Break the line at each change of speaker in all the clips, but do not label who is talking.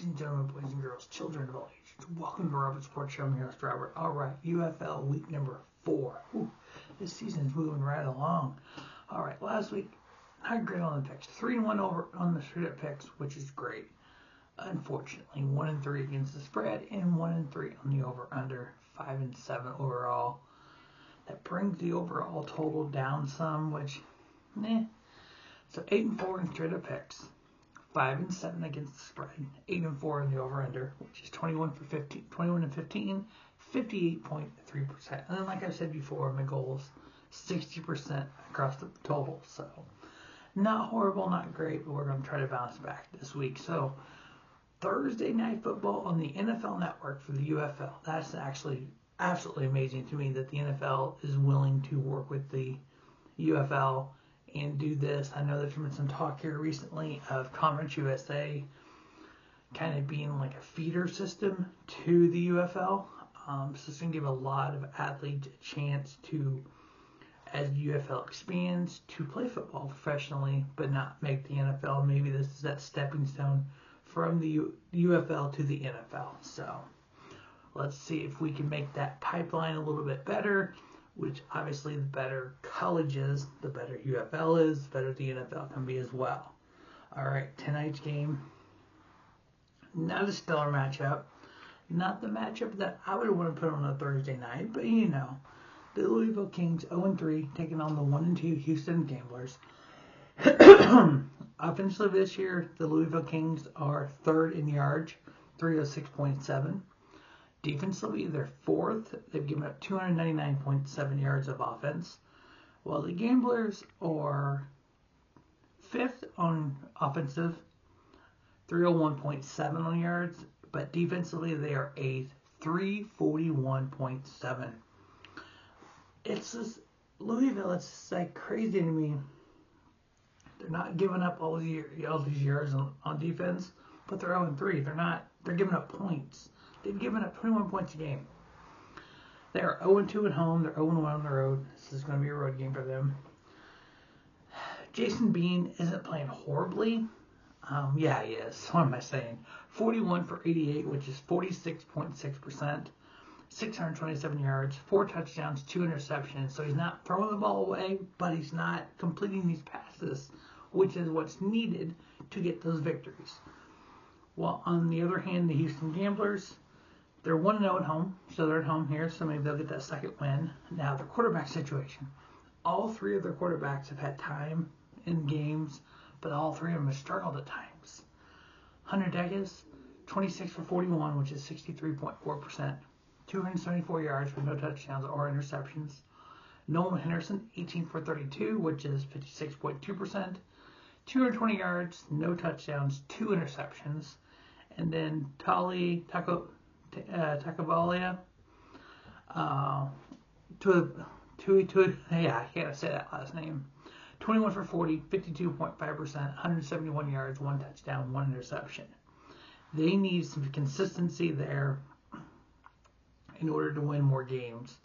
Ladies and gentlemen, boys and girls, children of all ages, welcome to Robert Sports Show. I'm your host, Robert. All right, UFL week number 4. Ooh, this season's moving right along. All right, last week, not great on the picks. 3-1 over on the straight up picks, which is great. Unfortunately, 1-3 against the spread and 1-3 on the over/under. 5-7 overall. That brings the overall total down some, which, So 8-4 in straight up picks. 5-7 against the spread, 8-4 in the over/under, which is 21 and 15, 58.3%. And then, like I said before, my goal is 60% across the total. So, not horrible, not great, but we're going to try to bounce back this week. So, Thursday night football on the NFL Network for the UFL. That's actually absolutely amazing to me that the NFL is willing to work with the UFL and do this. I know there's been some talk here recently of Conference USA kind of being like a feeder system to the UFL. So it's going to give a lot of athletes a chance to, as the UFL expands, to play football professionally, but not make the NFL. Maybe this is that stepping stone from the UFL to the NFL. So let's see if we can make that pipeline a little bit better, which obviously the better college is, the better UFL is, the better the NFL can be as well. All right, tonight's game, not a stellar matchup. Not the matchup that I would want to put on a Thursday night, but you know, the Louisville Kings 0-3 taking on the 1-2 Houston Gamblers. Offensively this year, the Louisville Kings are third in yards, 306.7. Defensively, they're fourth. They've given up 299.7 yards of offense, while the Gamblers are fifth on offensive, 301.7 on yards, but defensively they are eighth, 341.7. It's just Louisville. It's just like crazy to me. They're not giving up all these yards on defense, but they're 0-3. They're giving up points. They've given up 21 points a game. They are 0-2 at home. They're 0-1 on the road. This is going to be a road game for them. Jason Bean isn't playing horribly. Yeah, he is. What am I saying? 41 for 88, which is 46.6%. 627 yards, 4 touchdowns, 2 interceptions. So he's not throwing the ball away, but he's not completing these passes, which is what's needed to get those victories. While on the other hand, the Houston Gamblers, they're 1-0 at home, so they're at home here, so maybe they'll get that second win. Now, their quarterback situation. All 3 of their quarterbacks have had time in games, but all 3 of them have struggled at times. Hunter Degas, 26 for 41, which is 63.4%. 274 yards with no touchdowns or interceptions. Nolan Henderson, 18 for 32, which is 56.2%. 220 yards, no touchdowns, 2 interceptions. And then Tali Tagovailoa, I can't say that last name. 21 for 40, 52.5%, 171 yards, 1 touchdown, 1 interception. They need some consistency there in order to win more games.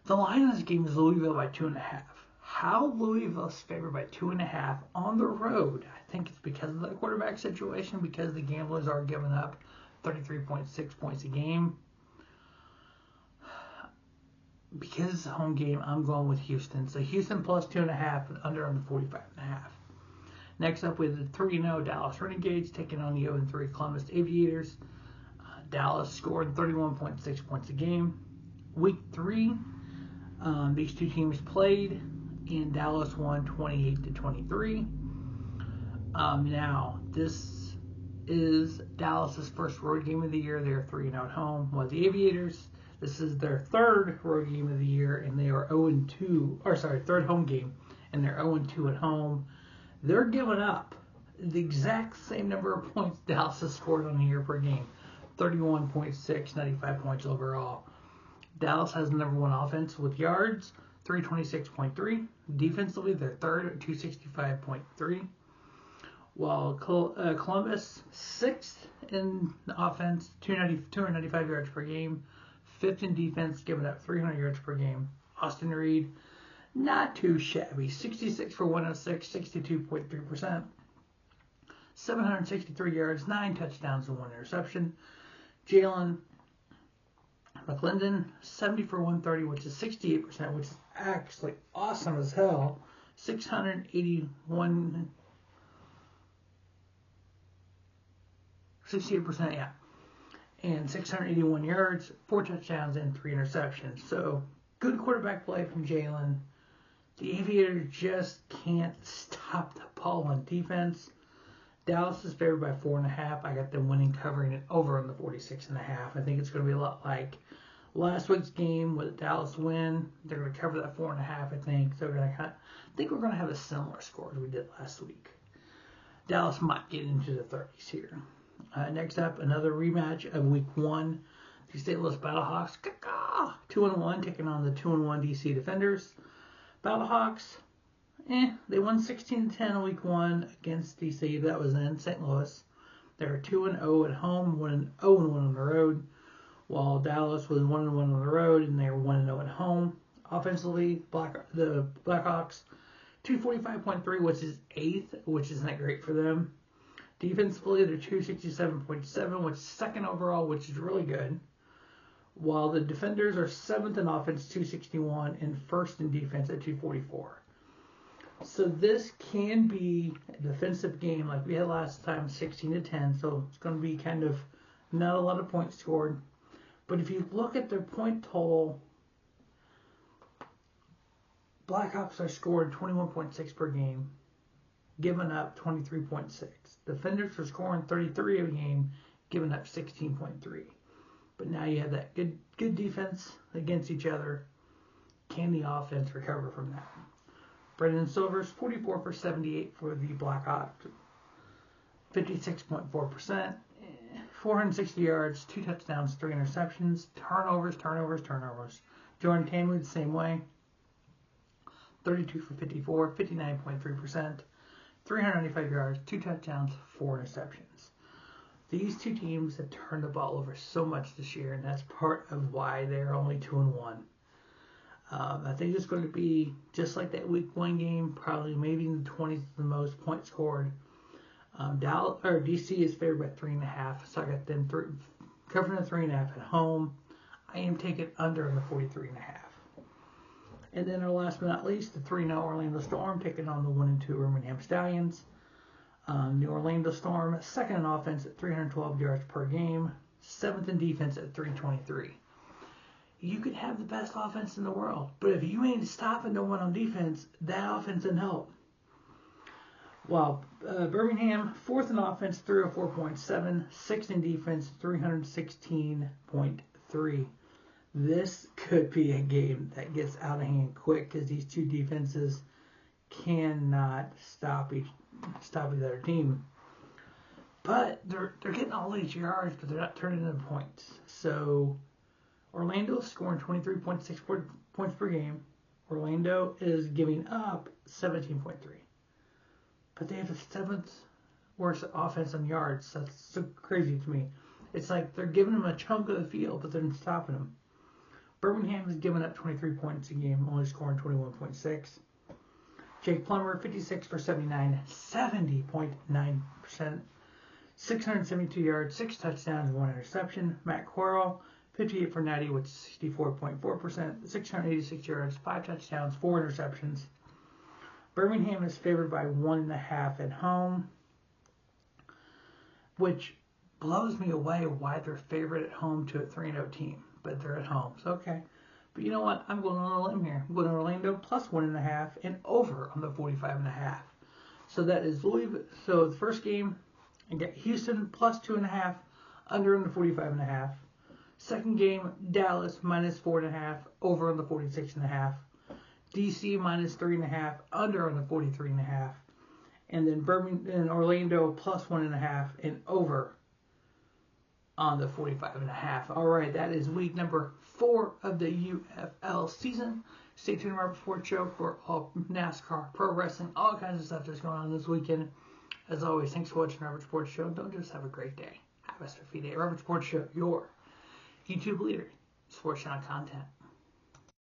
The line on this game is Louisville by 2.5. How Louisville is favored by 2.5 on the road, I think it's because of the quarterback situation, because the Gamblers are giving up 33.6 points a game. Because it's a home game, I'm going with Houston. So Houston plus 2.5 under on the 45.5. Next up, we have the 3-0 Dallas Renegades taking on the 0-3 Columbus Aviators. Dallas scored 31.6 points a game. Week 3, these two teams played, and Dallas won 28-23. Now, this is Dallas's first road game of the year. They are 3-0 at home. While the Aviators, this is their third road game of the year, and they are 0-2. Third home game, and they're 0-2 at home. They're giving up the exact same number of points Dallas has scored on the year per game. 31.6, 95 points overall. Dallas has the number 1 offense with yards, 326.3. Defensively, they're third at 265.3. While Columbus, 6th in offense, 295 yards per game. 5th in defense, giving up 300 yards per game. Austin Reed, not too shabby. 66 for 106, 62.3%. 763 yards, 9 touchdowns, and 1 interception. Jalen McClendon, 70 for 130, which is 68%, which is actually awesome as hell. 681, 68%, yeah. And 681 yards, 4 touchdowns, and 3 interceptions. So, good quarterback play from Jalen. The Aviators just can't stop the ball on defense. Dallas is favored by 4.5. I got them winning, covering it over on the 46.5. I think it's going to be a lot like last week's game with Dallas win. They're going to cover that 4.5. I think. So I think we're going to have a similar score as we did last week. Dallas might get into the 30s here. Next up, another rematch of Week 1. The St. Louis BattleHawks, 2-1, taking on the 2-1 DC Defenders. BattleHawks, they won 16-10 in Week 1 against DC. That was in St. Louis. They were 2-0 at home, 1-0 on the road, while Dallas was 1-1 on the road, and they were 1-0 at home. Offensively, the Blackhawks, 245.3, which is 8th, which isn't that great for them. Defensively, they're 267.7, which is 2nd overall, which is really good. While the Defenders are 7th in offense, 261, and 1st in defense at 244. So this can be a defensive game like we had last time, 16-10. So it's going to be kind of not a lot of points scored. But if you look at their point total, Blackhawks are scoring 21.6 per game, giving up 23.6. Defenders are scoring 33 a game, giving up 16.3. But now you have that good defense against each other. Can the offense recover from that? Brendan Silver's 44 for 78 for the Blackhawks, 56.4%, 460 yards, 2 touchdowns, 3 interceptions, turnovers. Jordan Tamley the same way, 32 for 54, 59.3%, 395 yards, 2 touchdowns, 4 interceptions. These two teams have turned the ball over so much this year, and that's part of why they're only 2-1. I think it's going to be just like that Week 1 game, probably maybe in the 20s, the most points scored. DC is favored by 3.5, so I got them covering the 3.5 at home. I am taking under on the 43.5. And then our last but not least, the 3-0 Orlando Storm taking on the 1-2 Birmingham Stallions. The Orlando Storm, 2nd in offense at 312 yards per game, 7th in defense at 323. You could have the best offense in the world, but if you ain't stopping no one on defense, that offense doesn't help. While Birmingham, 4th in offense, 304.7, 6th in defense, 316.3. This could be a game that gets out of hand quick because these two defenses cannot stop the other team. But they're getting all these yards, but they're not turning into points. So Orlando is scoring 23.6 points per game. Orlando is giving up 17.3. But they have the 7th worst offense on yards. That's so crazy to me. It's like they're giving them a chunk of the field, but they're not stopping them. Birmingham is giving up 23 points a game, only scoring 21.6. Jake Plummer, 56 for 79, 70.9%. 672 yards, 6 touchdowns, and 1 interception. Matt Quarrell, 58 for 90, which is 64.4%. 686 yards, 5 touchdowns, 4 interceptions. Birmingham is favored by 1.5 at home, which blows me away why they're favored at home to a 3-0 team, but they're at home. So, okay. But you know what? I'm going on a limb here. I'm going to Orlando plus 1.5 and over on the 45.5. So that is Louisville. So the first game, I got Houston plus 2.5, under on the 45.5. Second game, Dallas minus 4.5, over on the 46.5. DC minus 3.5, under on the 43.5. And then Orlando plus 1.5 and over on the 45.5. All right, that is week number 4 of the UFL season. Stay tuned to our Report Show for all NASCAR, pro wrestling, all kinds of stuff that's going on this weekend. As always, thanks for watching Robert Sports Show. Don't just have a great day. Have a spiffy day. Robert Sports Show, your YouTube leader, sports channel content.